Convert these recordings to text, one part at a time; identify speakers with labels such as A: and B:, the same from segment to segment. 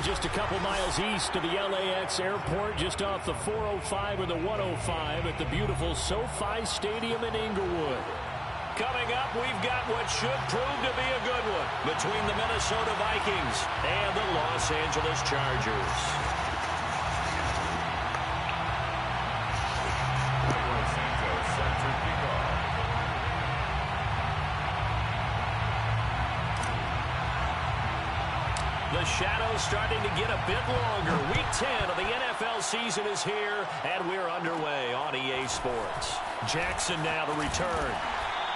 A: just a couple miles east of the LAX airport, just off the 405 or the 105 at the beautiful SoFi Stadium in Inglewood. Coming up, we've got what should prove to be a good one between the Minnesota Vikings and the Los Angeles Chargers. The shadow's starting to get a bit longer. Week 10 of the NFL season is here, and we're underway on EA Sports. Jackson now to return.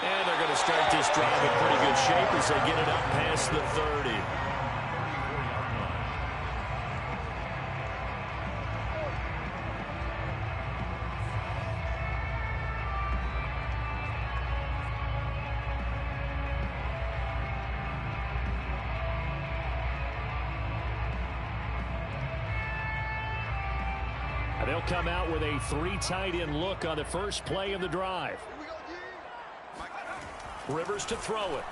A: And they're going to start this drive in pretty good shape as they get it up past the 30. They'll come out with a 3 tight end look on the first play of the drive. Rivers to throw it.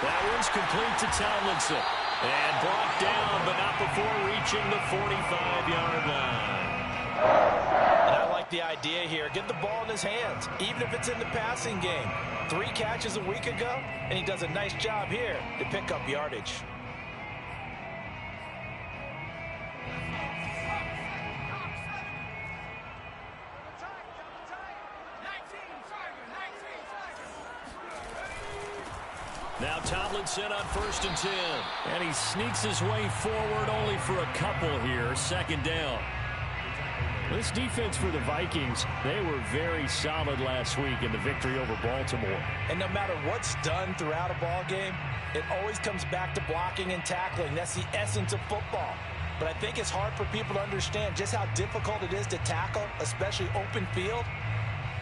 A: That one's complete to Tomlinson. And brought down, but not before reaching the 45-yard line.
B: And I like the idea here. Get the ball in his hands, even if it's in the passing game. 3 catches a week ago, and he does a nice job here to pick up yardage.
A: Now Tomlinson on 1st and 10. And he sneaks his way forward only for a couple here. 2nd down. This defense for the Vikings, they were very solid last week in the victory over Baltimore.
B: And no matter what's done throughout a ball game, it always comes back to blocking and tackling. That's the essence of football. But I think it's hard for people to understand just how difficult it is to tackle, especially open field.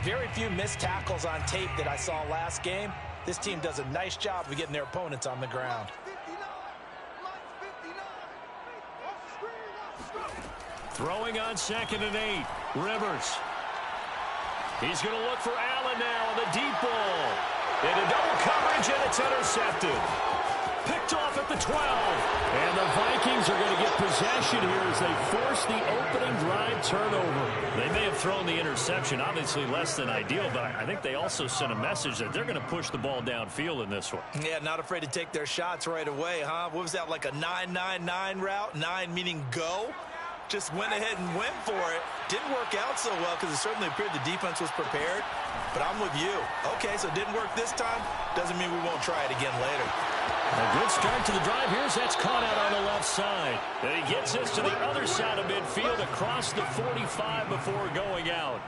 B: Very few missed tackles on tape that I saw last game. This team does a nice job of getting their opponents on the ground.
A: Throwing on 2nd and 8. Rivers. He's going to look for Allen now on the deep ball. Into double coverage, and it's intercepted. Picked off at the 12. And the Vikings are going to get possession here as they force the opening drive turnover. They may have thrown the interception, obviously less than ideal, but I think they also sent a message that they're going to push the ball downfield in this one.
B: Yeah, not afraid to take their shots right away, huh? What was that, like a 9-9-9 route? 9 meaning go? Just went ahead and went for it. Didn't work out so well because it certainly appeared the defense was prepared. But I'm with you. Okay, so it didn't work this time. Doesn't mean we won't try it again later.
A: A good start to the drive. Here's that's caught out on the left side. And he gets us to the other side of midfield across the 45 before going out.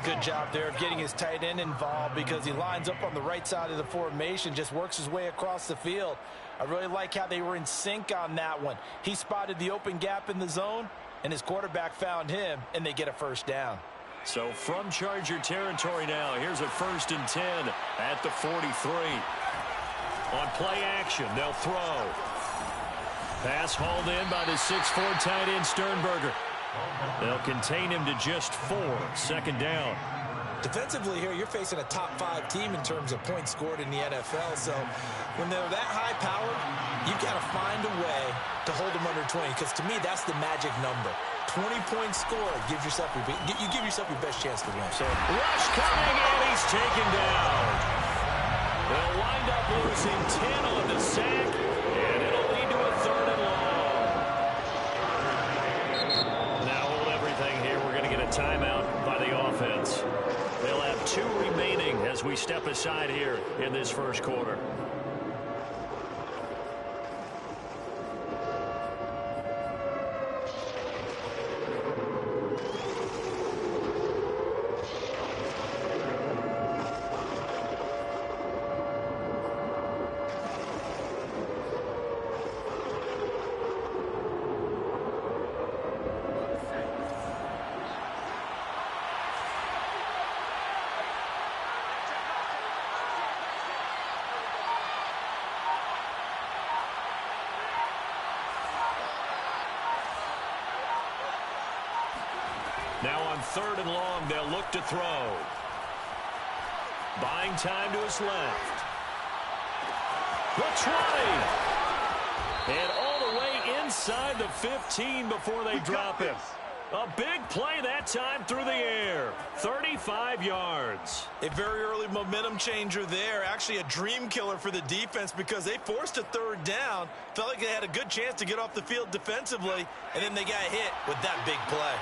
B: Good job there of getting his tight end involved because he lines up on the right side of the formation, just works his way across the field. I really like how they were in sync on that one. He spotted the open gap in the zone, and his quarterback found him, and they get a 1st down.
A: So from Charger territory now, here's a 1st and 10 at the 43. On play action, they'll throw. Pass hauled in by the 6'4" tight end Sternberger. They'll contain him to just 4. 2nd down.
B: Defensively here, you're facing a top 5 team in terms of points scored in the NFL. So when they're that high-powered, you've got to find a way to hold them under 20. Because to me, that's the magic number. 20 points scored. You give yourself your best chance to win.
A: So rush coming, and he's taken down. They'll wind up losing 10 on the sack, and it'll lead to a 3rd and long. Now hold everything here. We're going to get a timeout by the offense. They'll have 2 remaining as we step aside here in this first quarter. Now on 3rd and long, they'll look to throw. Buying time to his left. The 20. And all the way inside the 15 before they drop him. A big play that time through the air. 35 yards.
B: A very early momentum changer there. Actually a dream killer for the defense because they forced a third down. Felt like they had a good chance to get off the field defensively, and then they got hit with that big play.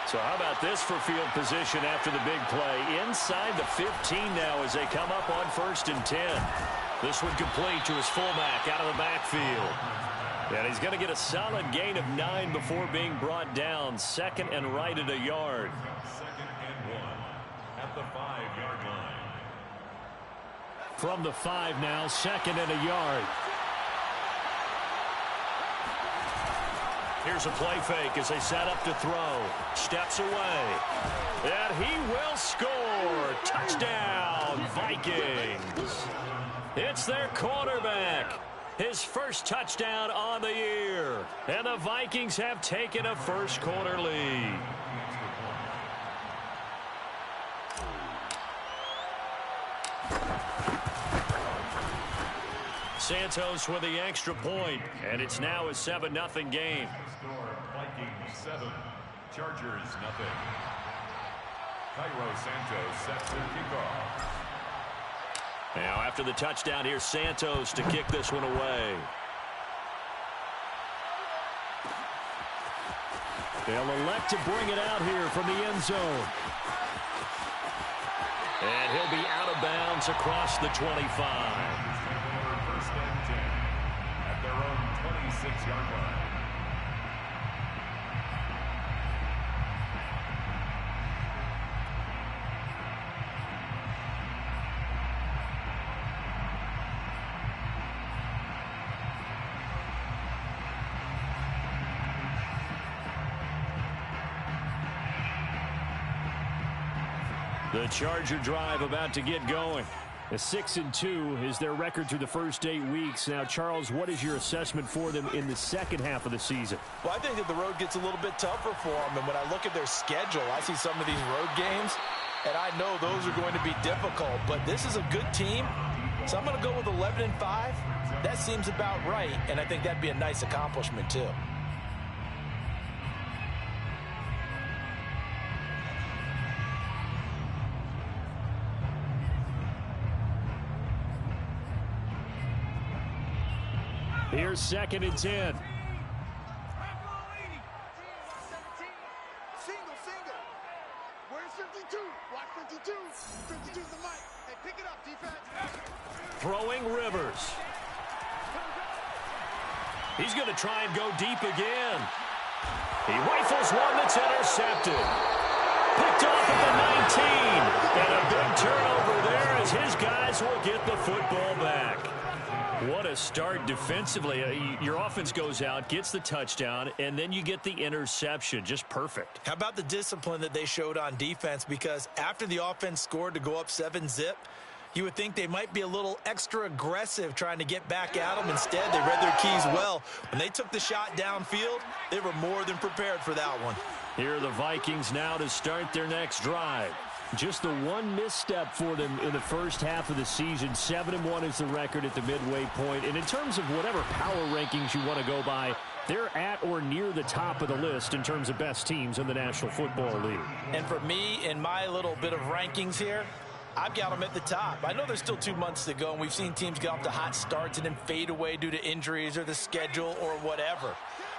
A: So how about this for field position after the big play? Inside the 15 now as they come up on 1st and 10. This one complete to his fullback out of the backfield. And he's going to get a solid gain of 9 before being brought down. 2nd and right at a yard.
C: 2nd and 1 at the 5-yard line.
A: From the 5 now, 2nd and a yard. Here's a play fake as they set up to throw. Steps away. And he will score. Touchdown, Vikings. It's their quarterback. His first touchdown on the year. And the Vikings have taken a first-quarter lead. Santos with the extra point, and it's now a 7-0 game.
C: Score Vikings 7, Chargers 0. Cairo Santos sets the kickoff.
A: Now after the touchdown, here's Santos to kick this one away. They'll elect to bring it out here from the end zone. And he'll be out of bounds across the 25.
C: First and 10 at their own 26-yard line.
A: The Charger drive about to get going. A 6-2 is their record through the first 8 weeks. Now, Charles, what is your assessment for them in the second half of the season?
B: Well, I think that the road gets a little bit tougher for them. And when I look at their schedule, I see some of these road games, and I know those are going to be difficult. But this is a good team, so I'm going to go with 11-5. That seems about right, and I think that'd be a nice accomplishment, too.
A: Here's 2nd and 10.
D: Single. Where's 52? Watch 52. 52's the mic. Hey, pick it up, defense.
A: Throwing Rivers. He's going to try and go deep again. He rifles one that's intercepted. Picked off at the 19. And a big turnover there as his guys will get the football back. What a start defensively. Your offense goes out, gets the touchdown, and then you get the interception. Just perfect.
B: How about the discipline that they showed on defense? Because after the offense scored to go up 7-zip, you would think they might be a little extra aggressive trying to get back at them. Instead, they read their keys well. When they took the shot downfield, they were more than prepared for that one.
A: Here are the Vikings now to start their next drive. Just the one misstep for them in the first half of the season. 7-1 is the record at the midway point. And in terms of whatever power rankings you want to go by, they're at or near the top of the list in terms of best teams in the National Football League.
B: And for me, in my little bit of rankings here, I've got them at the top. I know there's still 2 months to go, and we've seen teams get off to hot starts and then fade away due to injuries or the schedule or whatever.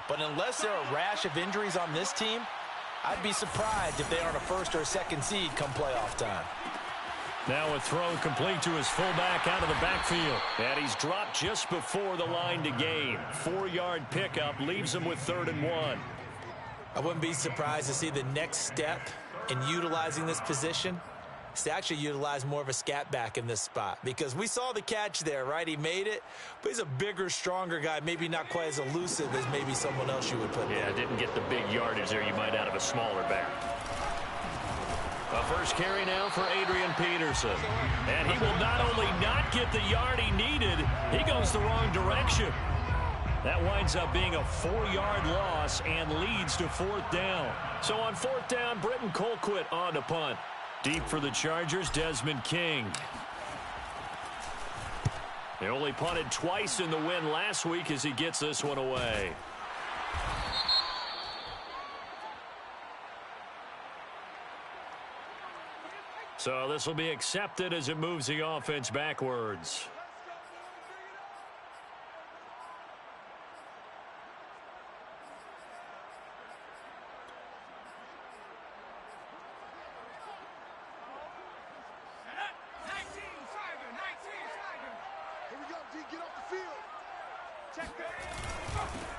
B: But unless there are a rash of injuries on this team, I'd be surprised if they aren't a first or a second seed come playoff time.
A: Now a throw complete to his fullback out of the backfield. And he's dropped just before the line to gain. 4-yard pickup leaves him with 3rd and 1.
B: I wouldn't be surprised to see the next step in utilizing this position is to actually utilize more of a scat back in this spot. Because we saw the catch there, right? He made it, but he's a bigger, stronger guy, maybe not quite as elusive as maybe someone else you would put there.
A: Yeah, didn't get the big yardage there you might out of a smaller back. A first carry now for Adrian Peterson. And he will not only not get the yard he needed, he goes the wrong direction. That winds up being a 4-yard loss and leads to 4th down. So on 4th down, Britton Colquitt on to punt. Deep for the Chargers, Desmond King. He only punted twice in the win last week as he gets this one away. So this will be accepted as it moves the offense backwards.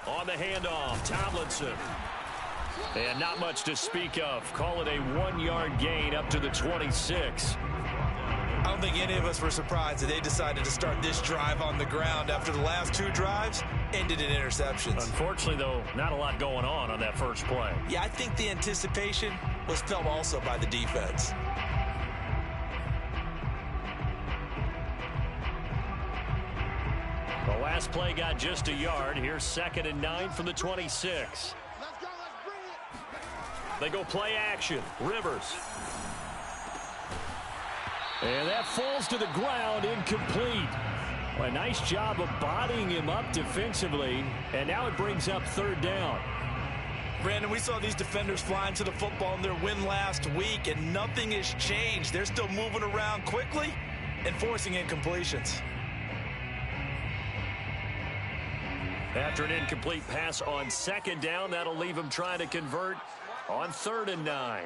A: On the handoff, Tomlinson. And not much to speak of. Call it a 1-yard gain up to the 26.
B: I don't think any of us were surprised that they decided to start this drive on the ground after the last 2 drives ended in interceptions.
A: Unfortunately, though, not a lot going on that first play.
B: Yeah, I think the anticipation was felt also by the defense.
A: The last play got just a yard. Here's 2nd and 9 from the 26. They go play action. Rivers. And that falls to the ground, incomplete. Well, a nice job of bodying him up defensively. And now it brings up 3rd down.
B: Brandon, we saw these defenders flying to the football in their win last week, and nothing has changed. They're still moving around quickly and forcing incompletions.
A: After an incomplete pass on 2nd down, that'll leave him trying to convert on 3rd and 9.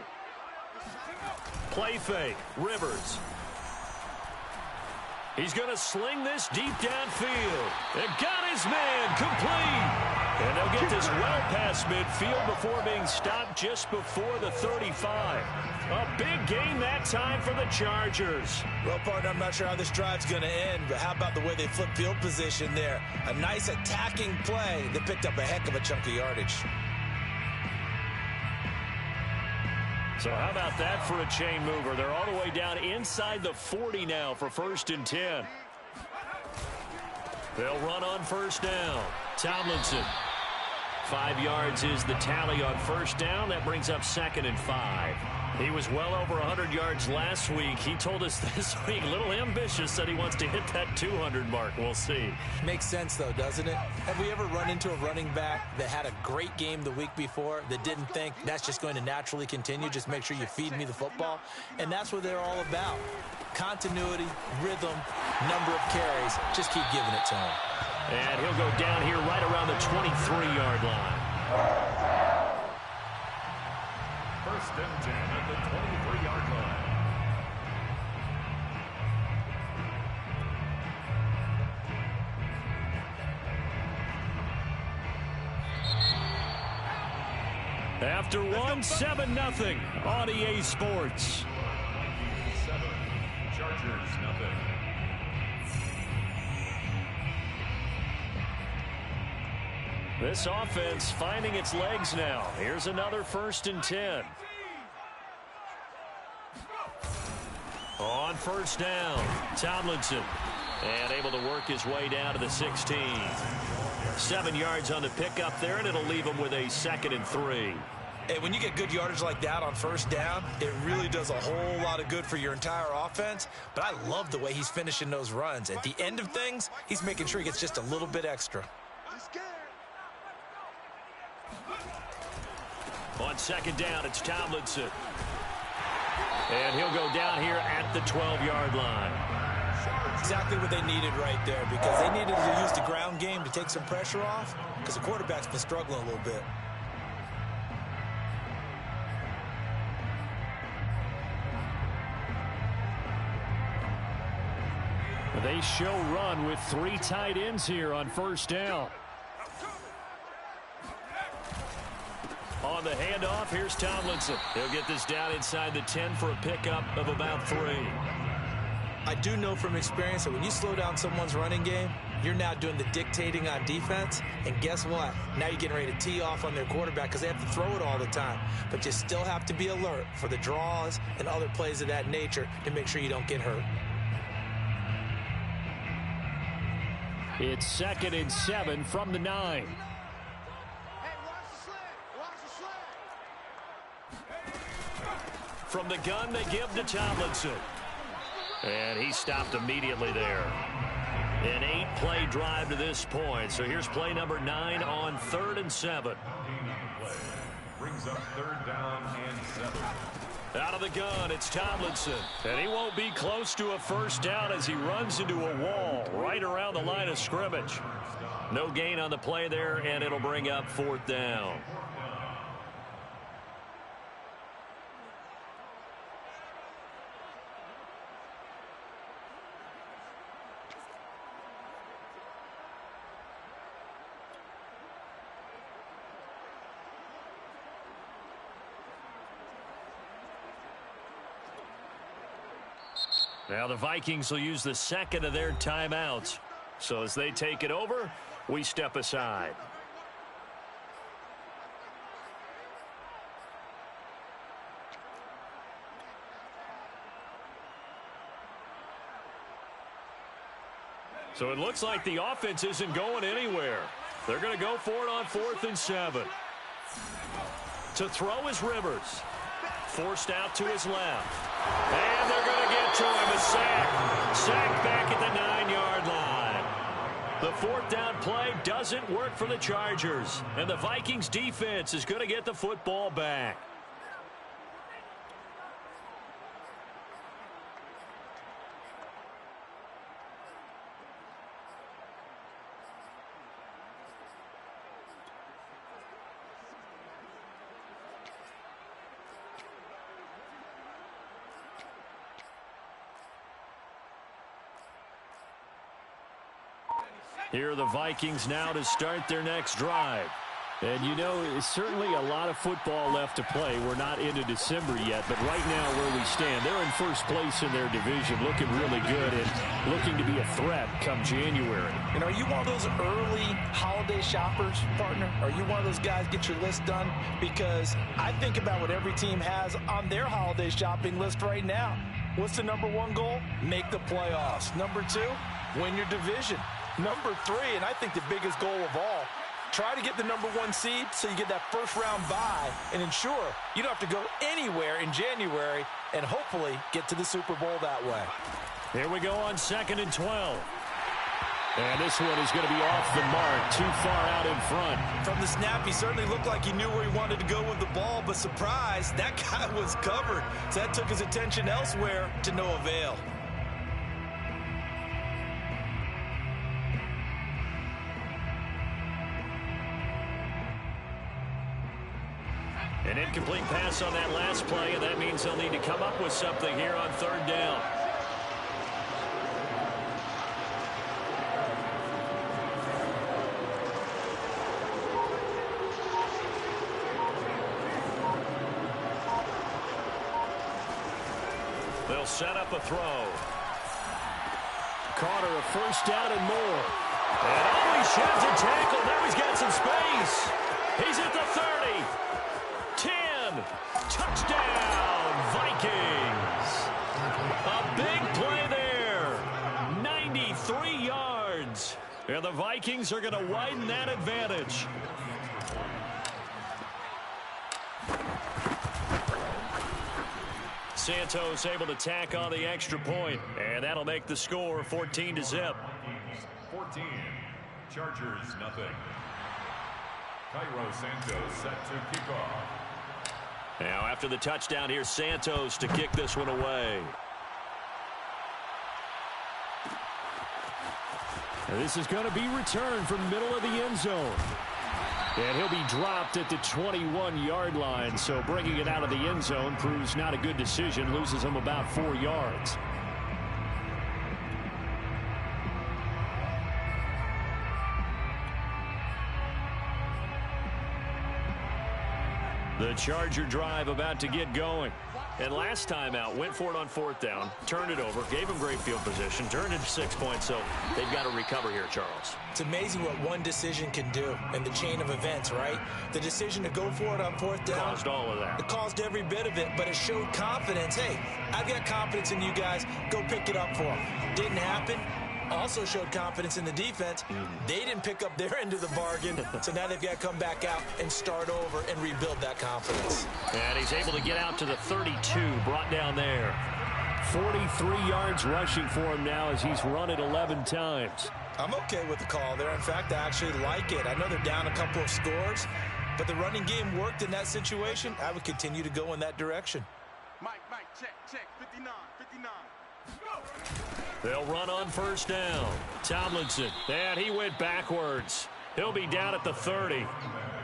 A: Play fake. Rivers. He's going to sling this deep downfield. And got his man complete. And they'll get this well past midfield before being stopped just before the 35. A big gain that time for the Chargers.
B: Well, partner, I'm not sure how this drive's going to end, but how about the way they flip field position there? A nice attacking play that picked up a heck of a chunk of yardage.
A: So how about that for a chain mover? They're all the way down inside the 40 now for 1st and 10. They'll run on 1st down. Tomlinson. 5 yards is the tally on 1st down. That brings up 2nd and 5. He was well over 100 yards last week. He told us this week, a little ambitious, said he wants to hit that 200 mark. We'll see.
B: Makes sense, though, doesn't it? Have we ever run into a running back that had a great game the week before that didn't think that's just going to naturally continue? Just make sure you feed me the football. And that's what they're all about. Continuity, rhythm, number of carries. Just keep giving it to him.
A: And he'll go down here right around the 23-yard line.
C: 1st and 10 at the 23-yard line.
A: After one, 7-0 on EA Sports.
C: Vikings 7, Chargers 0.
A: This offense finding its legs now. Here's another 1st and 10. On 1st down, Tomlinson. And able to work his way down to the 16. 7 yards on the pickup there, and it'll leave him with a 2nd and 3.
B: Hey, when you get good yardage like that on 1st down, it really does a whole lot of good for your entire offense. But I love the way he's finishing those runs. At the end of things, he's making sure he gets just a little bit extra.
A: On 2nd down, it's Tomlinson. And he'll go down here at the 12-yard line.
B: Exactly what they needed right there, because they needed to use the ground game to take some pressure off, because the quarterback's been struggling a little bit.
A: They show run with 3 tight ends here on 1st down. On the handoff, here's Tomlinson. He'll get this down inside the 10 for a pickup of about 3.
B: I do know from experience that when you slow down someone's running game, you're now doing the dictating on defense. And guess what? Now you're getting ready to tee off on their quarterback because they have to throw it all the time. But you still have to be alert for the draws and other plays of that nature to make sure you don't get hurt.
A: It's 2nd and 7 from the 9. From the gun, they give to Tomlinson. And he stopped immediately there. An 8-play drive to this point. So here's play number 9 on 3rd and 7.
C: Brings up 3rd down and 7.
A: Out of the gun, it's Tomlinson. And he won't be close to a first down as he runs into a wall right around the line of scrimmage. No gain on the play there, and it'll bring up 4th down. Now the Vikings will use the second of their timeouts. So as they take it over, we step aside. So it looks like the offense isn't going anywhere. They're going to go for it on 4th and 7. To throw is Rivers. Forced out to his left. And they're going to get to him. A sack. Sack back at the 9-yard line. The 4th down play doesn't work for the Chargers. And the Vikings defense is going to get the football back. Here are the Vikings now to start their next drive.
E: And, you know, it's certainly a lot of football left to play. We're not into December yet, but right now where we stand, they're in first place in their division, looking really good and looking to be a threat come January.
B: And are you one of those early holiday shoppers, partner? Are you one of those guys get your list done? Because I think about what every team has on their holiday shopping list right now. What's the number 1 goal? Make the playoffs. Number 2, win your division. Number 3, and I think the biggest goal of all, try to get the number 1 seed so you get that first-round bye and ensure you don't have to go anywhere in January and hopefully get to the Super Bowl that way.
A: Here we go on 2nd and 12. And this one is going to be off the mark, too far out in front.
B: From the snap, he certainly looked like he knew where he wanted to go with the ball, but surprise, that guy was covered. So that took his attention elsewhere to no avail.
A: An incomplete pass on that last play, and that means they'll need to come up with something here on 3rd down. They'll set up a throw.
E: Carter, a first down and more.
A: And he sheds a tackle. Now he's got some space. He's at the 30. 10. Touchdown, Vikings. A big play there. 93 yards. And the Vikings are going to widen that advantage. Santos able to tack on the extra point, and that'll make the score 14-0.
C: 14. Chargers, nothing. Cairo Santos set to kick off.
A: Now after the touchdown, here's Santos to kick this one away.
E: And this is going to be returned from the middle of the end zone. And he'll be dropped at the 21-yard line, so bringing it out of the end zone proves not a good decision, loses him about 4 yards.
A: The Charger drive about to get going. And last time out, went for it on 4th down, turned it over, gave him great field position, turned it 6 points, so they've got to recover here, Charles.
B: It's amazing what one decision can do in the chain of events, right? The decision to go for it on 4th down.
A: Caused all of that.
B: It caused every bit of it, but it showed confidence. Hey, I've got confidence in you guys. Go pick it up for them. Didn't happen. Also showed confidence in the defense. They didn't pick up their end of the bargain, so now they've got to come back out and start over and rebuild that confidence.
A: And he's able to get out to the 32, brought down there.
E: 43 yards rushing for him now as he's run it 11 times.
B: I'm okay with the call there. In fact, I actually like it. I know they're down a couple of scores, but the running game worked in that situation. I would continue to go in that direction.
D: Mike, check, 59.
E: They'll run on first down. Tomlinson, and he went backwards. He'll be down at the 30.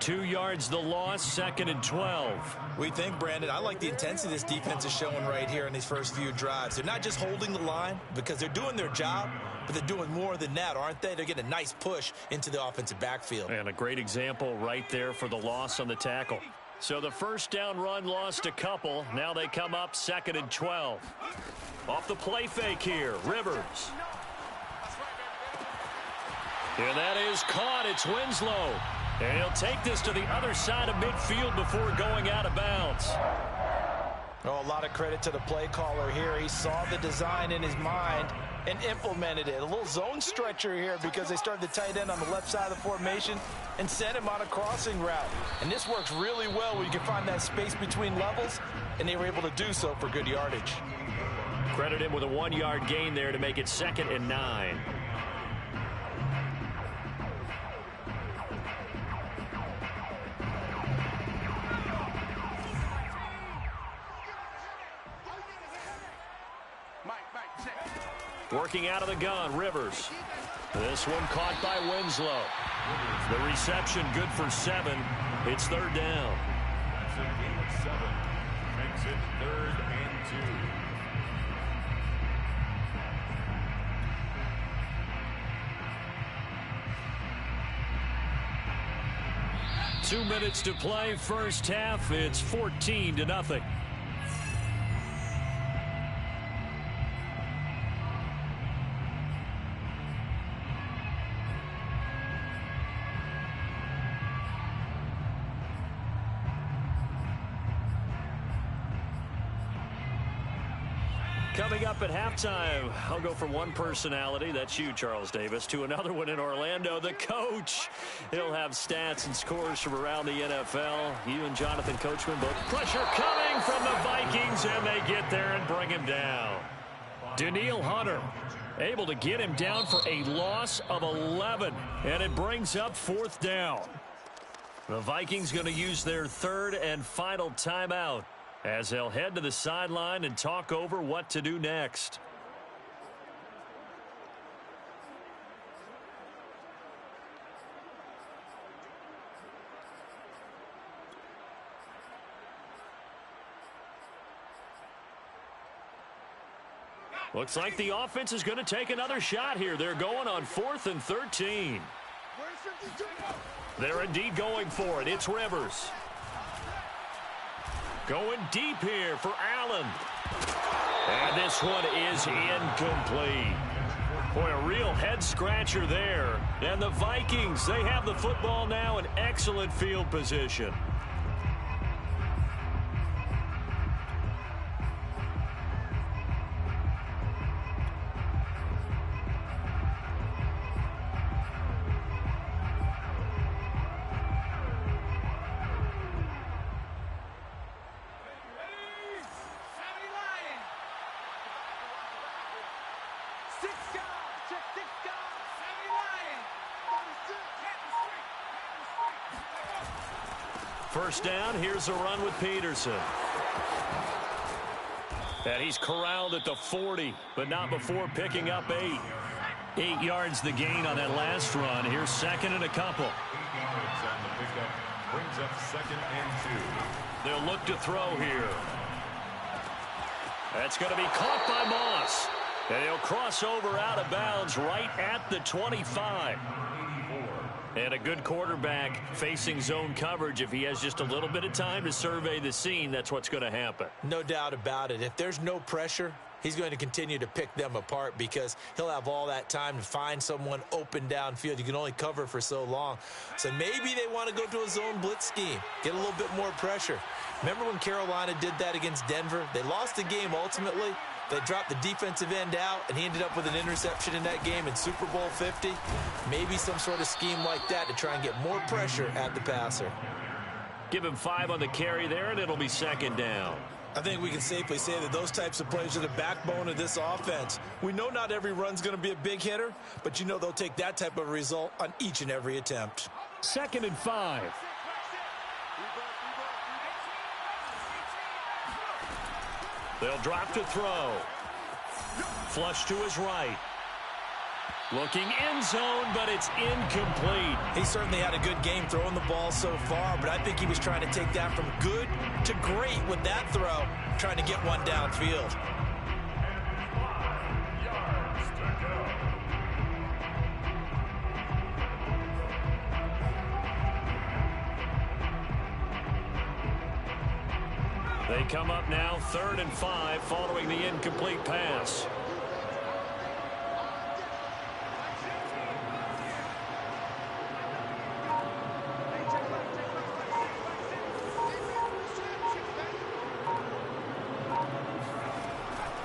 E: 2 yards the loss, 2nd and 12.
B: We think, Brandon, I like the intensity this defense is showing right here in these first few drives. They're not just holding the line because they're doing their job, but they're doing more than that, aren't they? They're getting a nice push into the offensive backfield.
E: And a great example right there for the loss on the tackle. So the first down run lost a couple. Now they come up 2nd and 12. Off the play fake here, Rivers. And that is caught. It's Winslow. And he'll take this to the other side of midfield before going out of bounds.
B: Oh, a lot of credit to the play caller here. He saw the design in his mind and implemented it. A little zone stretcher here because they started the tight end on the left side of the formation and sent him on a crossing route. And this works really well where you can find that space between levels, and they were able to do so for good yardage.
E: Credit him with a 1-yard gain there to make it 2nd and 9. Working out of the gun, Rivers. This one caught by Winslow. The reception good for 7. It's 3rd down.
C: That's a gain of 7. Makes it 3rd and 2.
E: 2 minutes to play, first half. It's 14-0. Coming up at halftime, I'll go from one personality, that's you, Charles Davis, to another one in Orlando, the coach. He'll have stats and scores from around the NFL. You and Jonathan Coachman both. Pressure coming from the Vikings, and they get there and bring him down. Danielle Hunter able to get him down for a loss of 11, and it brings up 4th down. The Vikings going to use their 3rd and final timeout as they'll head to the sideline and talk over what to do next. Looks like the offense is going to take another shot here. They're going on 4th and 13. They're indeed going for it. It's Rivers. Going deep here for Allen. And this one is incomplete. Boy, a real head-scratcher there. And the Vikings, they have the football now in excellent field position. First down, here's a run with Peterson. And he's corralled at the 40, but not before picking up 8. 8 yards the gain on that last run. Here's 2nd and a couple.
C: 8 yards on the pickup. Brings up 2nd and 2.
E: They'll look to throw here. That's going to be caught by Moss. And he'll cross over out of bounds right at the 25. And a good quarterback facing zone coverage. If he has just a little bit of time to survey the scene, that's what's going to happen.
B: No doubt about it. If there's no pressure, he's going to continue to pick them apart because he'll have all that time to find someone open downfield. You can only cover for so long. So maybe they want to go to a zone blitz scheme, get a little bit more pressure. Remember when Carolina did that against Denver? They lost the game ultimately. They dropped the defensive end out, and he ended up with an interception in that game in Super Bowl 50. Maybe some sort of scheme like that to try and get more pressure at the passer.
E: Give him 5 on the carry there, and it'll be 2nd down.
B: I think we can safely say that those types of plays are the backbone of this offense. We know not every run's going to be a big hitter, but you know they'll take that type of result on each and every attempt.
E: 2nd and 5.
A: They'll drop to throw. Flush to his right. Looking end zone, but it's incomplete.
B: He certainly had a good game throwing the ball so far, but I think he was trying to take that from good to great with that throw, trying to get one downfield.
A: They come up now 3rd and 5 following the incomplete pass.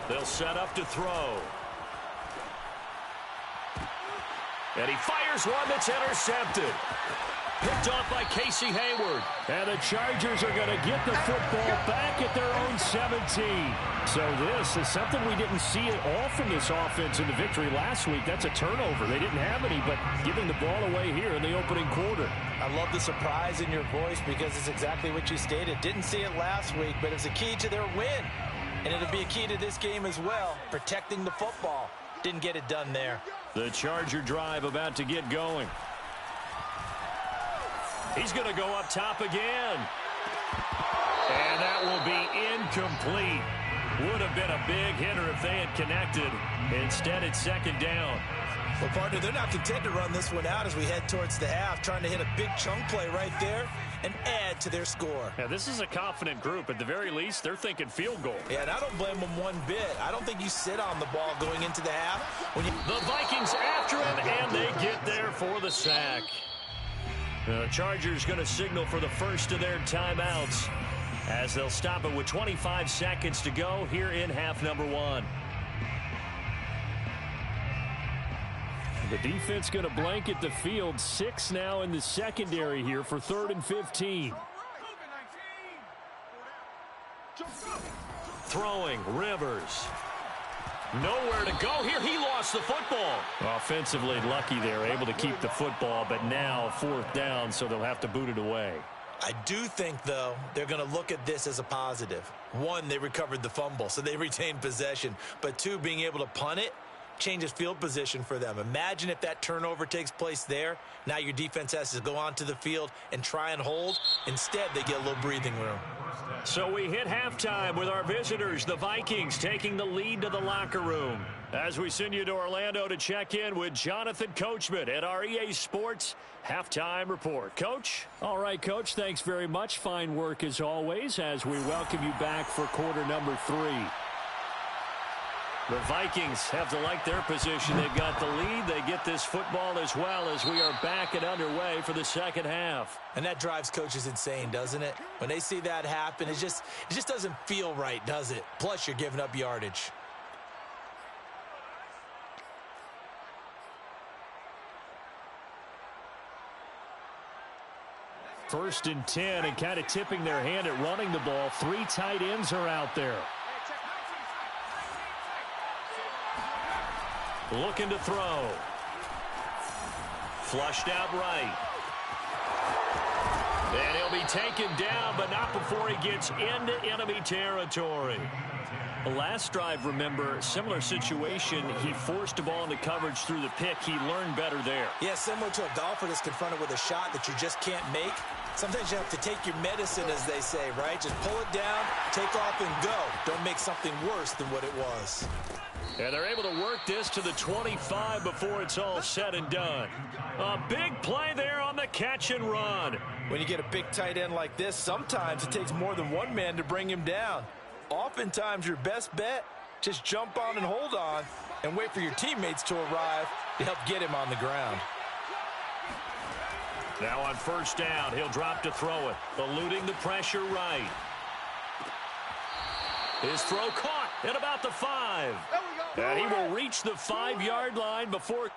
A: They'll set up to throw. And he fires one that's intercepted. Picked off by Casey Hayward.
E: And the Chargers are going to get the football back at their own 17. So this is something we didn't see at all from this offense in the victory last week. That's a turnover. They didn't have any, but giving the ball away here in the opening quarter.
B: I love the surprise in your voice because it's exactly what you stated. Didn't see it last week, but it's a key to their win. And it'll be a key to this game as well, protecting the football. Didn't get it done there.
E: The Charger drive about to get going.
A: He's going to go up top again. And that will be incomplete. Would have been a big hitter if they had connected. Instead, it's 2nd down.
B: Well, partner, they're not content to run this one out as we head towards the half, trying to hit a big chunk play right there and add to their score.
A: Yeah, this is a confident group. At the very least, they're thinking field goal.
B: Yeah, and I don't blame them one bit. I don't think you sit on the ball going into the half.
A: The Vikings after him, and they get there for the sack. The Chargers going to signal for the first of their timeouts as they'll stop it with 25 seconds to go here in half number 1.
E: The defense going to blanket the field. 6 now in the secondary here for 3rd and 15.
A: Throwing, Rivers. Nowhere to go here. He lost the football.
E: Offensively lucky they're able to keep the football, but now 4th down, so they'll have to boot it away.
B: I do think, though, they're going to look at this as a positive. 1, they recovered the fumble, so they retained possession. But 2, being able to punt it changes field position for them. Imagine if that turnover takes place there. Now your defense has to go onto the field and try and hold. Instead, they get a little breathing room.
A: So we hit halftime with our visitors, the Vikings, taking the lead to the locker room. As we send you to Orlando to check in with Jonathan Coachman at our EA Sports Halftime Report. Coach?
E: All right, Coach, thanks very much. Fine work as always as we welcome you back for quarter number 3.
A: The Vikings have to like their position. They've got the lead. They get this football as well as we are back and underway for the second half.
B: And that drives coaches insane, doesn't it? When they see that happen, it just doesn't feel right, does it? Plus, you're giving up yardage.
E: First and 10, and kind of tipping their hand at running the ball. 3 tight ends are out there.
A: Looking to throw. Flushed out right. And he'll be taken down, but not before he gets into enemy territory.
E: The last drive, remember, similar situation. He forced the ball into coverage through the pick. He learned better there.
B: Yeah, similar to a golfer that's confronted with a shot that you just can't make. Sometimes you have to take your medicine, as they say, right? Just pull it down, take off, and go. Don't make something worse than what it was.
A: And they're able to work this to the 25 before it's all said and done. A big play there on the catch and run.
B: When you get a big tight end like this, sometimes it takes more than one man to bring him down. Oftentimes, your best bet, just jump on and hold on and wait for your teammates to arrive to help get him on the ground.
A: Now on first down, he'll drop to throw it, eluding the pressure right. His throw caught at about the 5. And he will reach the 5-yard line before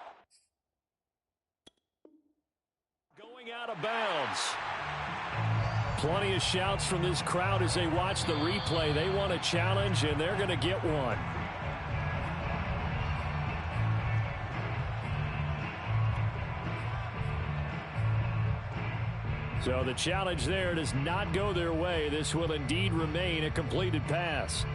A: going out of bounds.
E: Plenty of shouts from this crowd as they watch the replay. They want a challenge, and they're going to get one. So the challenge there does not go their way. This will indeed remain a completed pass.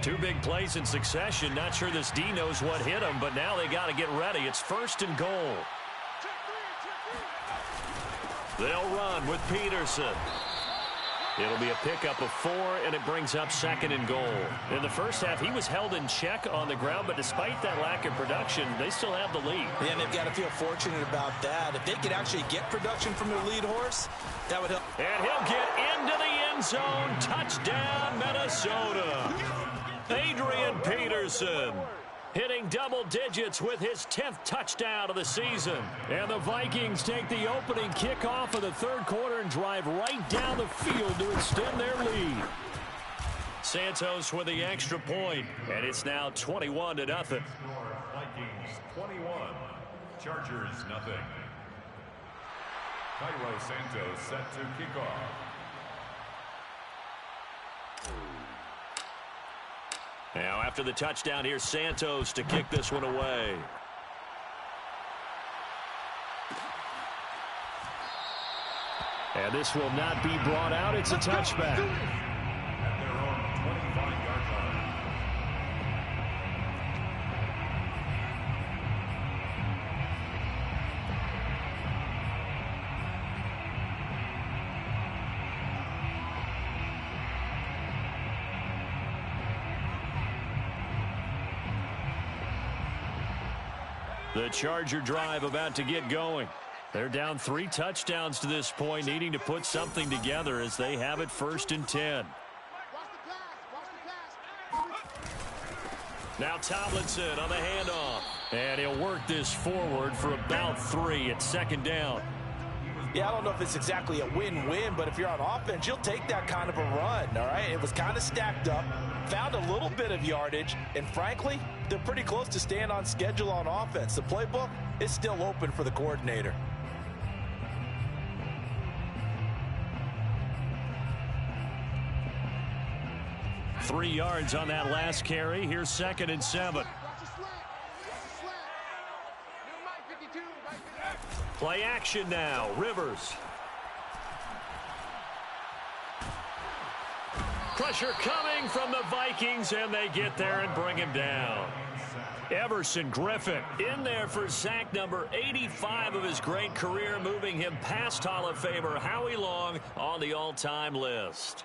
E: Two big plays in succession. Not sure this D knows what hit him, but now they got to get ready. It's 1st and goal. They'll run with Peterson. It'll be a pickup of 4, and it brings up 2nd and goal. In the first half, he was held in check on the ground, but despite that lack of production, they still have the lead.
B: Yeah, and they've got to feel fortunate about that. If they could actually get production from their lead horse, that would help.
E: And he'll get into the end zone. Touchdown, Minnesota. Adrian Peterson hitting double digits with his 10th touchdown of the season. And the Vikings take the opening kickoff of the 3rd quarter and drive right down the field to extend their lead. Santos with the extra point, and it's now 21-0.
C: Vikings 21, Chargers nothing. Cairo Santos set to kick off.
E: Now after the touchdown, here's Santos to kick this one away. And this will not be brought out. It's a touchback.
C: At their own 25-yard line.
E: The Charger drive about to get going. They're down 3 touchdowns to this point, needing to put something together as they have it 1st and 10. Now Tomlinson on the handoff. And he'll work this forward for about 3 at 2nd down.
B: Yeah, I don't know if it's exactly a win-win, but if you're on offense, you'll take that kind of a run, all right? It was kind of stacked up, found a little bit of yardage, and frankly, they're pretty close to staying on schedule on offense. The playbook is still open for the coordinator.
E: Three yards on that last carry. Here's 2nd and 7. Play action now. Rivers. Pressure coming from the Vikings, and they get there and bring him down. Everson Griffin in there for sack number 85 of his great career, moving him past Hall of Famer Howie Long on the all-time list.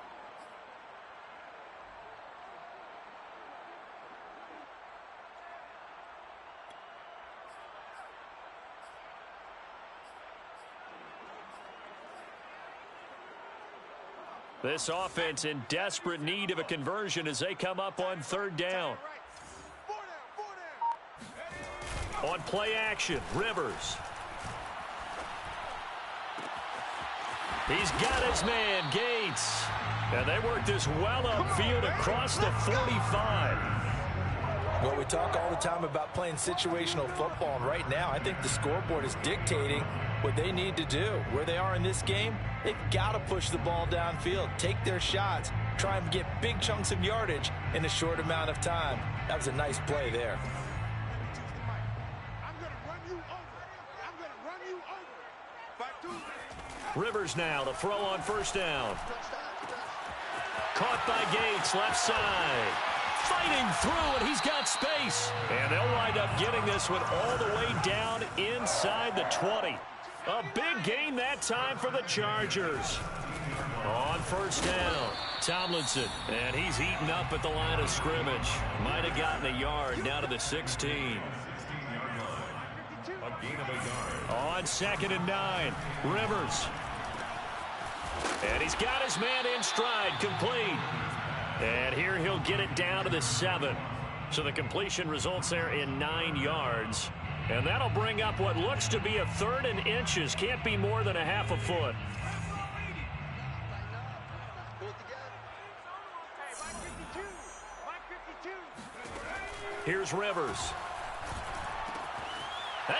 E: This offense in desperate need of a conversion as they come up on 3rd down. On play action, Rivers. He's got his man, Gates. And they work this well upfield across the 45.
B: Well, we talk all the time about playing situational football, and right now I think the scoreboard is dictating what they need to do. Where they are in this game, they've got to push the ball downfield, take their shots, try and get big chunks of yardage in a short amount of time. That was a nice play there.
E: Rivers now to throw on 1st down. Caught by Gates, left side. Fighting through, and he's got space. And they'll wind up getting this one all the way down inside the 20. A big gain that time for the Chargers. On 1st down, Tomlinson, and he's eaten up at the line of scrimmage. Might have gotten a yard down to the 16.
C: 16-yard line. A gain of a yard.
E: On 2nd and 9, Rivers. And he's got his man in stride, complete. And here he'll get it down to the 7. So the completion results there in 9 yards. And that'll bring up what looks to be a 3rd and inches. Can't be more than a half a foot. Here's Rivers.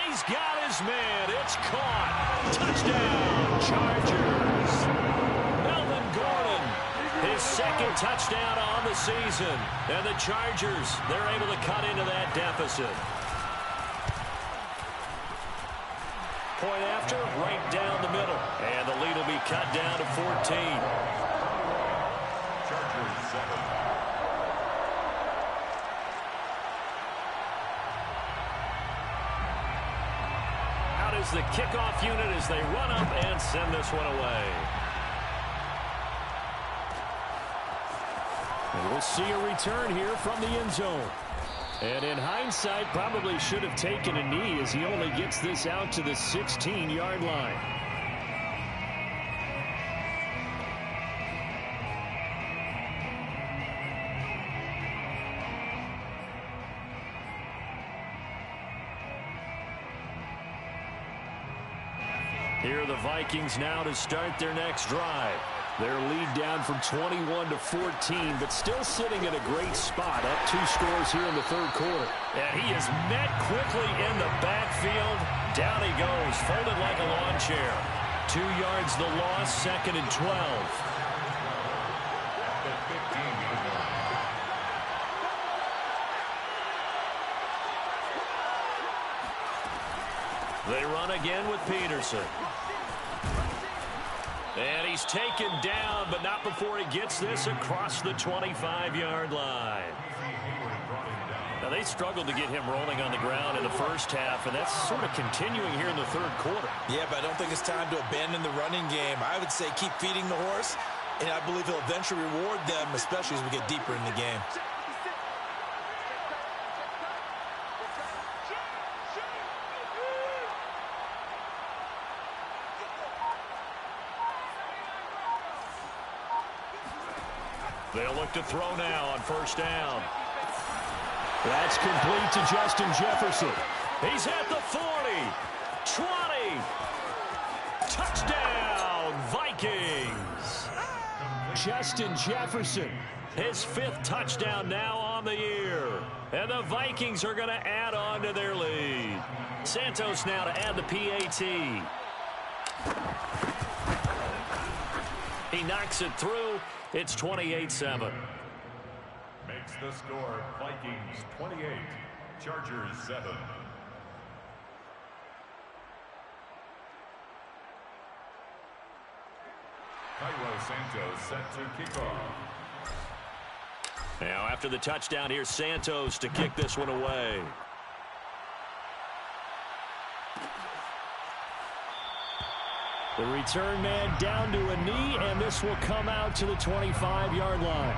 E: He's got his man. It's caught. Touchdown, Chargers.
A: second touchdown on the season. And the Chargers, they're able to cut into that deficit. Point after, right down the middle. And the lead will be cut down to 14.
C: Chargers 7.
A: Out is the kickoff unit as they run up and send this one away.
E: And we'll see a return here from the end zone. And in hindsight, probably should have taken a knee as he only gets this out to the 16-yard line. Here are the Vikings now to start their next drive. Their lead down from 21 to 14, but still sitting in a great spot. Up 2 scores here in the third quarter.
A: And he is met quickly in the backfield. Down he goes, folded like a lawn chair. 2 yards the loss, 2nd and 12. They run again with Peterson. And he's taken down, but not before he gets this across the 25-yard line. Now, they struggled to get him rolling on the ground in the first half, and that's sort of continuing here in the third quarter.
B: Yeah, but I don't think it's time to abandon the running game. I would say keep feeding the horse, and I believe he'll eventually reward them, especially as we get deeper in the game.
A: They'll look to throw now on first down.
E: That's complete to Justin Jefferson.
A: He's at the 40, 20. Touchdown, Vikings.
E: Justin Jefferson.
A: His 5th touchdown now on the year. And the Vikings are going to add on to their lead. Santos now to add the PAT. He knocks it through. It's 28-7.
C: Makes the score Vikings 28, Chargers 7. Cairo Santos set to kick off.
A: Now after the touchdown, here's Santos to kick this one away.
E: The return man down to a knee, and this will come out to the 25-yard line.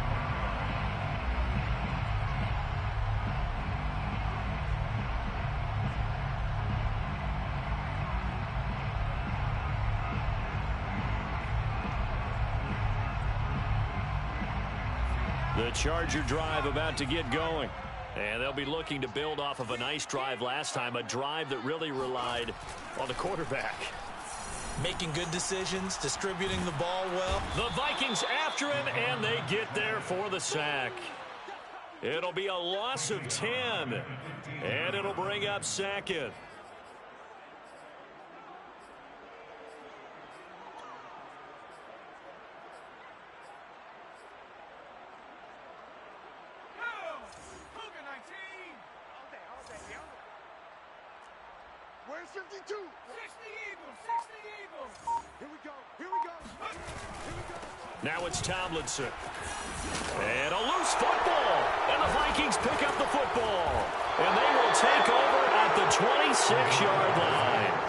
E: The Charger drive about to get going. And they'll be looking to build off of a nice drive last time, a drive that really relied on the quarterback.
B: Making good decisions, distributing the ball well.
A: The Vikings after him, and they get there for the sack. It'll be a loss of 10, and it'll bring up 2nd.
D: Where's 52? 60 Eagles, 60 Eagles. Here we go, here we go, here we go.
A: Now it's Tomlinson. And a loose football. And the Vikings pick up the football. And they will take over at the 26-yard line.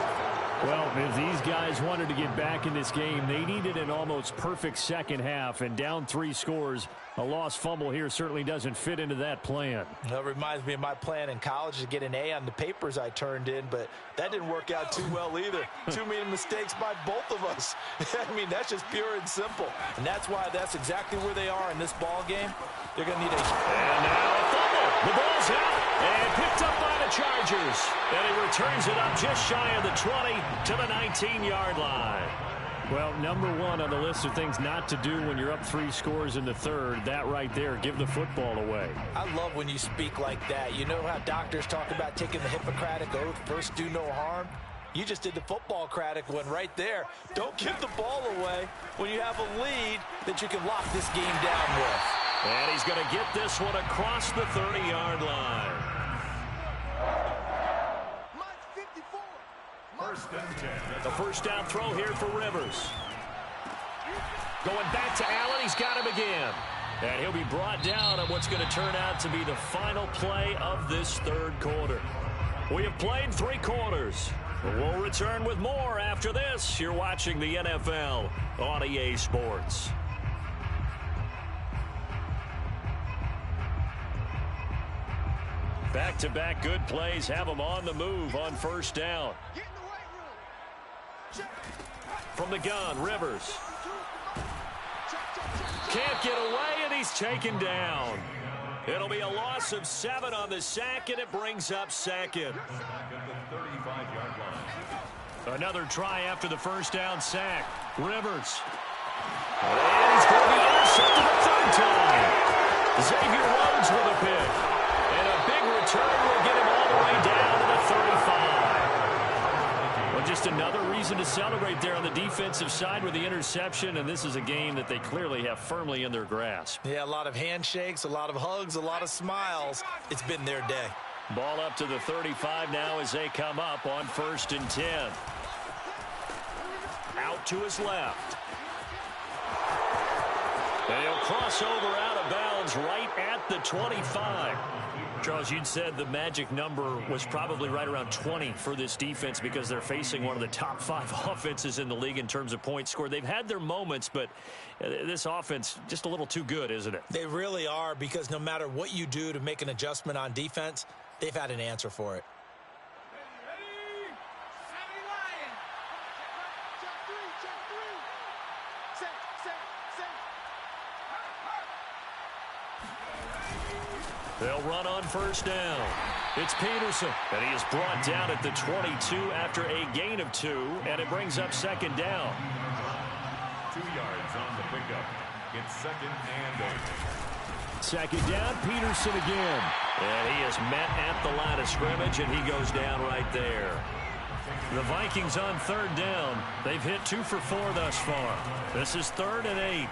E: Well, if these guys wanted to get back in this game, they needed an almost perfect second half, and down 3 scores. A lost fumble here certainly doesn't fit into that plan.
B: That reminds me of my plan in college to get an A on the papers I turned in, but that didn't work out too well either. Too many mistakes by both of us. I mean, that's just pure and simple. And that's why that's exactly where they are in this ball game. They're going to need a...
A: And now a fumble. The ball's out and picked up by the Chargers. And he returns it up just shy of the 20 to the 19-yard line.
E: Well, number 1 on the list of things not to do when you're up 3 scores in the third, that right there, give the football away.
B: I love when you speak like that. You know how doctors talk about taking the Hippocratic Oath, first do no harm? You just did the football Craddock one right there. Don't give the ball away when you have a lead that you can lock this game down with.
A: And he's going to get this one across the 30-yard line.
C: First and 10.
A: The first down throw here for Rivers. Going back to Allen. He's got him again. And he'll be brought down on what's going to turn out to be the final play of this third quarter. We have played 3 quarters. We'll return with more after this. You're watching the NFL on EA Sports. Back-to-back good plays have them on the move on first down. From the gun, Rivers. Can't get away, and he's taken down. It'll be a loss of 7 on the sack, and it brings up second. Another try after the first down sack. Rivers. And he's going to be intercepted the third time. Xavier Rhodes with a pick. And a big return will get him all the way down to the 35. Well, just another reason to celebrate there on the defensive side with the interception, and this is a game that they clearly have firmly in their grasp.
B: Yeah, a lot of handshakes, a lot of hugs, a lot of smiles. It's been their day.
A: Ball up to the 35 now as they come up on first and 10. Out to his left. And he'll cross over out of bounds right at the 25. Charles, you'd said the magic number was probably right around 20 for this defense because they're facing one of the top 5 offenses in the league in terms of points scored. They've had their moments, but this offense just a little too good, isn't it?
B: They really are, because no matter what you do to make an adjustment on defense, they've had an answer for it.
A: They'll run on first down. It's Peterson, and he is brought down at the 22 after a gain of 2, and it brings up second down.
C: 2 yards on the pickup. It's second and 8.
E: Second down, Peterson again.
A: And he is met at the line of scrimmage, and he goes down right there. The Vikings on third down. They've hit 2 for 4 thus far. This is third and 8.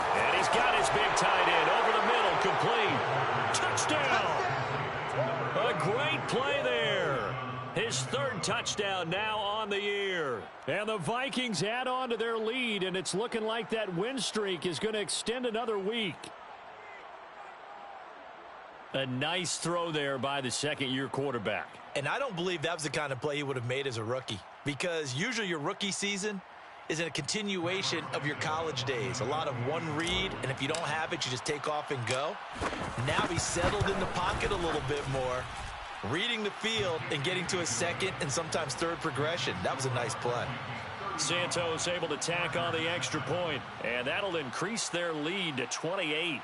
A: And he's got his big tight end over the middle, complete. Touchdown! A great play there. His third touchdown now on the year.
E: And the Vikings add on to their lead, and it's looking like that win streak is going to extend another week.
A: A nice throw there by the second-year quarterback.
B: And I don't believe that was the kind of play he would have made as a rookie, because usually your rookie season is a continuation of your college days. A lot of one read, and if you don't have it, you just take off and go. Now he's settled in the pocket a little bit more, reading the field and getting to a second and sometimes third progression. That was a nice play.
A: Santos able to tack on the extra point, and that'll increase their lead to 28.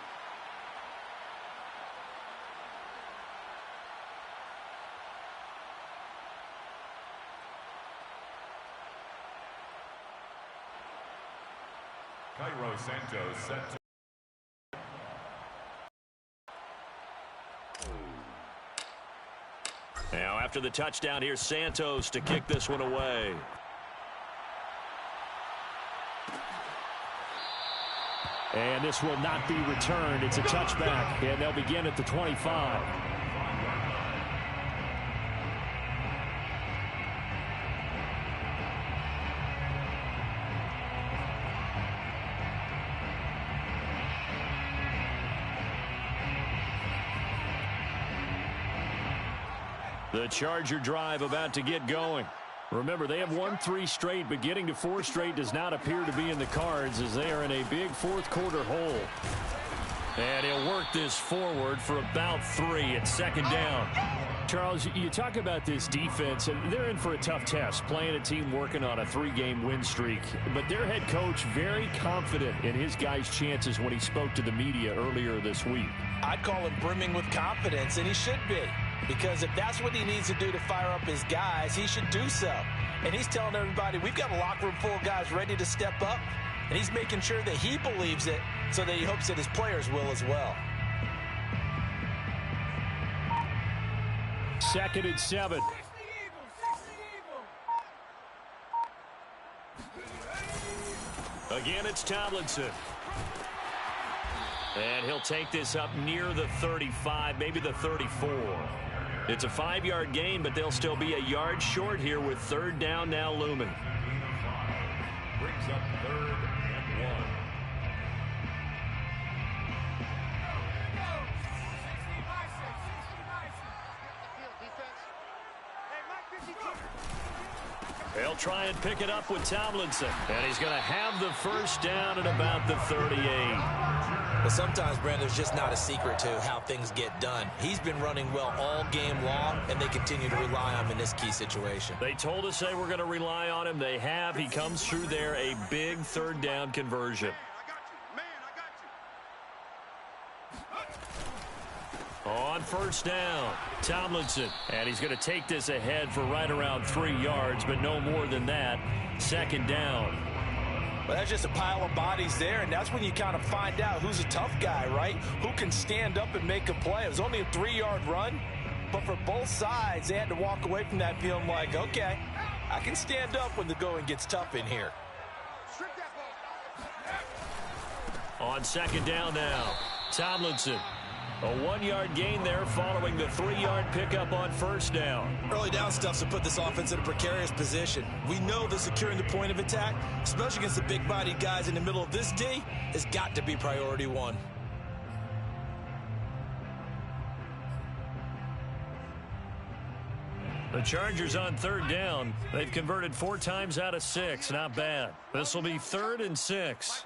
C: Cairo Santos set to.
A: Now after the touchdown, here's Santos to kick this one away.
E: And this will not be returned. It's a touchback, and they'll begin at the 25.
A: The Charger drive about to get going.
E: Remember, they have won 3 straight, but getting to 4 straight does not appear to be in the cards as they are in a big fourth quarter hole.
A: And he'll work this forward for about 3 at second down.
E: Charles, you talk about this defense, and they're in for a tough test, playing a team working on a 3-game win streak. But their head coach very confident in his guys' chances when he spoke to the media earlier this week.
B: I'd call him brimming with confidence, and he should be. Because if that's what he needs to do to fire up his guys, he should do so. And he's telling everybody, we've got a locker room full of guys ready to step up. And he's making sure that he believes it so that he hopes that his players will as well.
E: Second and 7. Again, it's Tomlinson. And he'll take this up near the 35, maybe the 34. It's a 5-yard gain, but they'll still be a yard short here with third down now looming.
C: Brings up 3rd and 1.
E: They'll try and pick it up with Tomlinson. And he's going to have the first down at about the 38.
B: But sometimes, Brandon, there's just not a secret to how things get done. He's been running well all game long, and they continue to rely on him in this key situation.
E: They told us they were going to rely on him. They have. He comes through there, a big third down conversion. On first down, Tomlinson. And he's going to take this ahead for right around 3 yards, but no more than that. Second down.
B: Well, that's just a pile of bodies there, and that's when you kind of find out who's a tough guy, right? Who can stand up and make a play. It was only a 3-yard run, but for both sides, they had to walk away from that feeling like, okay, I can stand up when the going gets tough in here.
E: On second down now, Tomlinson. A 1-yard gain there following the 3-yard pickup on first down.
B: Early down stuff's to put this offense in a precarious position. We know that securing the point of attack, especially against the big-bodied guys in the middle of this D, has got to be priority one.
E: The Chargers on third down. They've converted 4 times out of 6. Not bad. This will be 3rd and 6.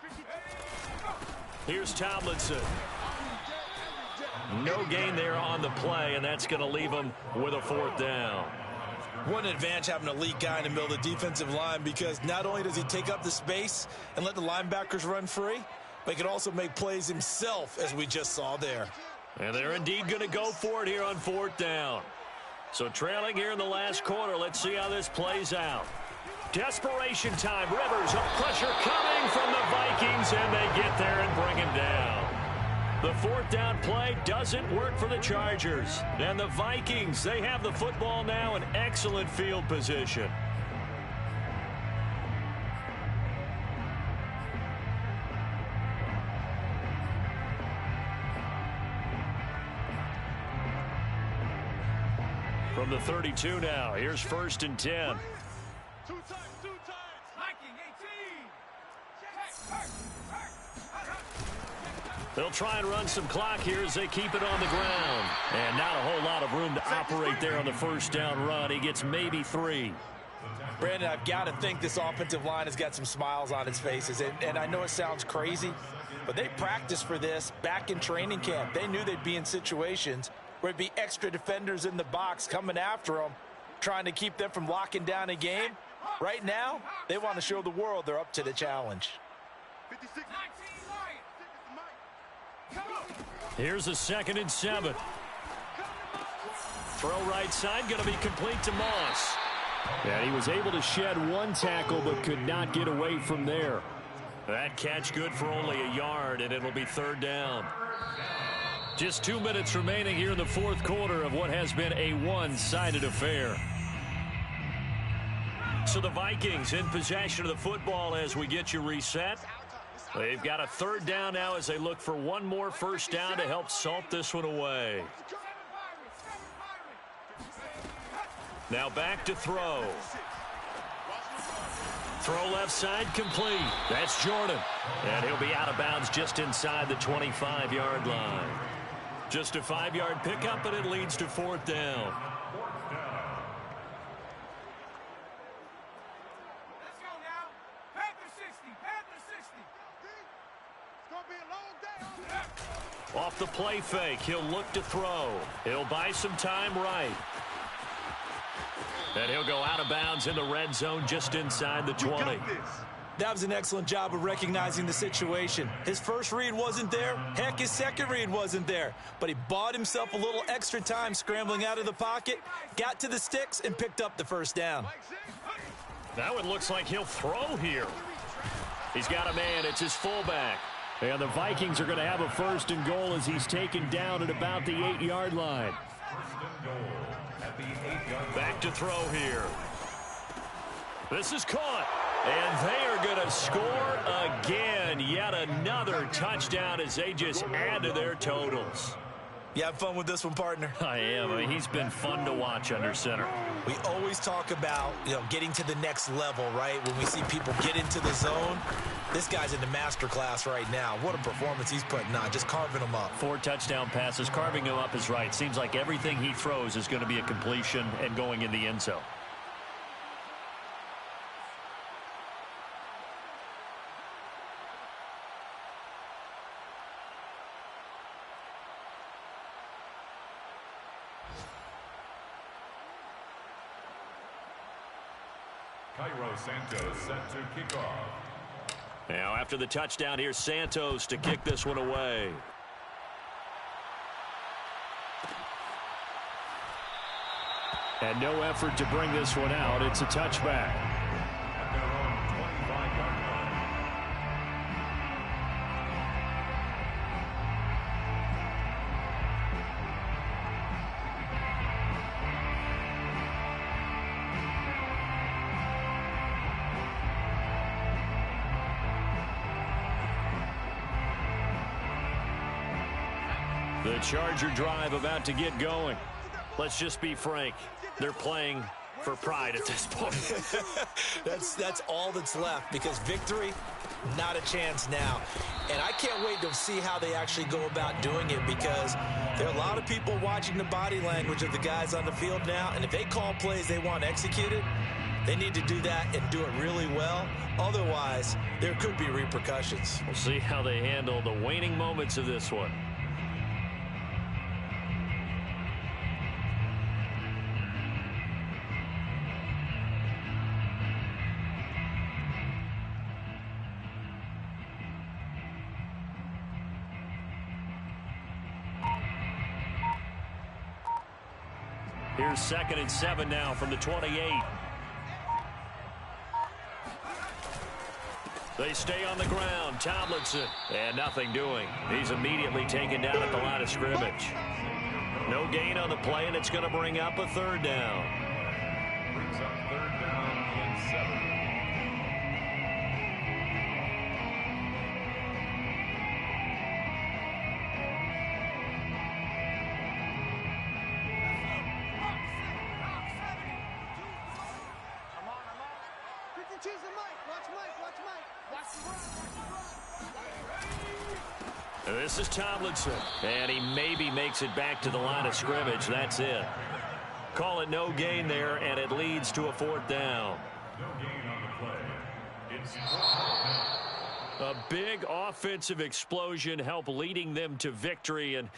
E: Here's Tomlinson. No gain there on the play, and that's going to leave them with a 4th down.
B: What an advantage having an elite guy in the middle of the defensive line, because not only does he take up the space and let the linebackers run free, but he can also make plays himself, as we just saw there.
E: And they're indeed going to go for it here on 4th down. So trailing here in the last quarter, let's see how this plays out. Desperation time. Rivers, pressure coming from the Vikings, and they get there and bring him down. The 4th down play doesn't work for the Chargers. And the Vikings, they have the football now in excellent field position. From the 32 now, here's 1st and 10.
D: Two times. Viking 18.
E: They'll try and run some clock here as they keep it on the ground. And not a whole lot of room to operate there on the first down run. He gets maybe 3.
B: Brandon, I've got to think this offensive line has got some smiles on its faces. And I know it sounds crazy, but they practiced for this back in training camp. They knew they'd be in situations where it'd be extra defenders in the box coming after them, trying to keep them from locking down a game. Right now, they want to show the world they're up to the challenge.
D: 56.
E: Here's a 2nd and 7. Throw right side, going to be complete to Moss. And he was able to shed 1 tackle, but could not get away from there. That catch good for only a yard, and it'll be 3rd down. Just 2 minutes remaining here in the 4th quarter of what has been a one-sided affair. So the Vikings in possession of the football as we get you reset. They've got a 3rd down now as they look for one more first down to help salt this one away. Now back to throw. Throw left side complete. That's Jordan. And he'll be out of bounds just inside the 25-yard line. Just a 5-yard pickup, and it leads to 4th down. Off the play fake, he'll look to throw. He'll buy some time right. And he'll go out of bounds in the red zone just inside the 20.
B: That was an excellent job of recognizing the situation. His first read wasn't there. Heck, his second read wasn't there. But he bought himself a little extra time scrambling out of the pocket, got to the sticks, and picked up the first down.
E: Now it looks like he'll throw here. He's got a man. It's his fullback. And the Vikings are going to have a 1st and goal as he's taken down at about the 8-yard line.
C: First and goal at the 8-yard line.
E: Back to throw here. This is caught. And they are going to score again. Yet another touchdown as they just add to their totals.
B: You have fun with this one, partner?
E: I am. I mean, he's been fun to watch under center.
B: We always talk about, getting to the next level, right? When we see people get into the zone, this guy's in the master class right now. What a performance he's putting on, just carving them up. 4
E: touchdown passes. Carving him up is right. Seems like everything he throws is going to be a completion and going in the end zone.
C: Cairo Santos set to kick off.
E: Now after the touchdown, here's Santos to kick this one away. And no effort to bring this one out. It's a touchback.
C: At their own 25-yard line.
E: The Charger drive about to get going. Let's just be frank. They're playing for pride at this point.
B: That's all that's left, because victory, not a chance now. And I can't wait to see how they actually go about doing it, because there are a lot of people watching the body language of the guys on the field now, and if they call plays they want executed, they need to do that and do it really well. Otherwise, there could be repercussions.
E: We'll see how they handle the waning moments of this one. Here's 2nd and 7 now from the 28. They stay on the ground. Tomlinson. And nothing doing. He's immediately taken down at the line of scrimmage. No gain on the play, and it's going to bring up a 3rd down.
C: Brings up 3rd down and 7.
E: This is Tomlinson, and he maybe makes it back to the line of scrimmage. That's it. Call it no gain there, and it leads to a 4th down.
C: No gain on the play. It's
E: a big offensive explosion helped leading them to victory, and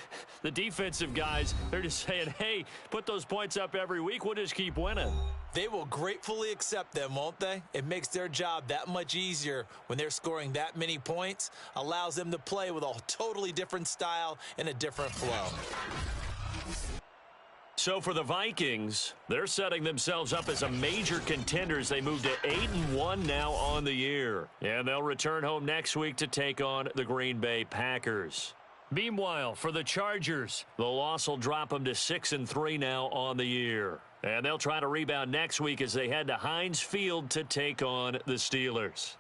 E: the defensive guys, they're just saying, hey, put those points up every week. We'll just keep winning.
B: They will gratefully accept them, won't they? It makes their job that much easier when they're scoring that many points. Allows them to play with a totally different style and a different flow.
E: So for the Vikings, they're setting themselves up as a major contender as they move to 8-1 now on the year. And they'll return home next week to take on the Green Bay Packers. Meanwhile, for the Chargers, the loss will drop them to 6-3 now on the year. And they'll try to rebound next week as they head to Heinz Field to take on the Steelers.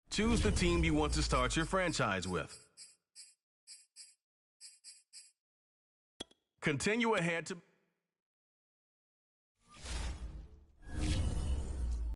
F: Choose the team you want to start your franchise with. Continue ahead to...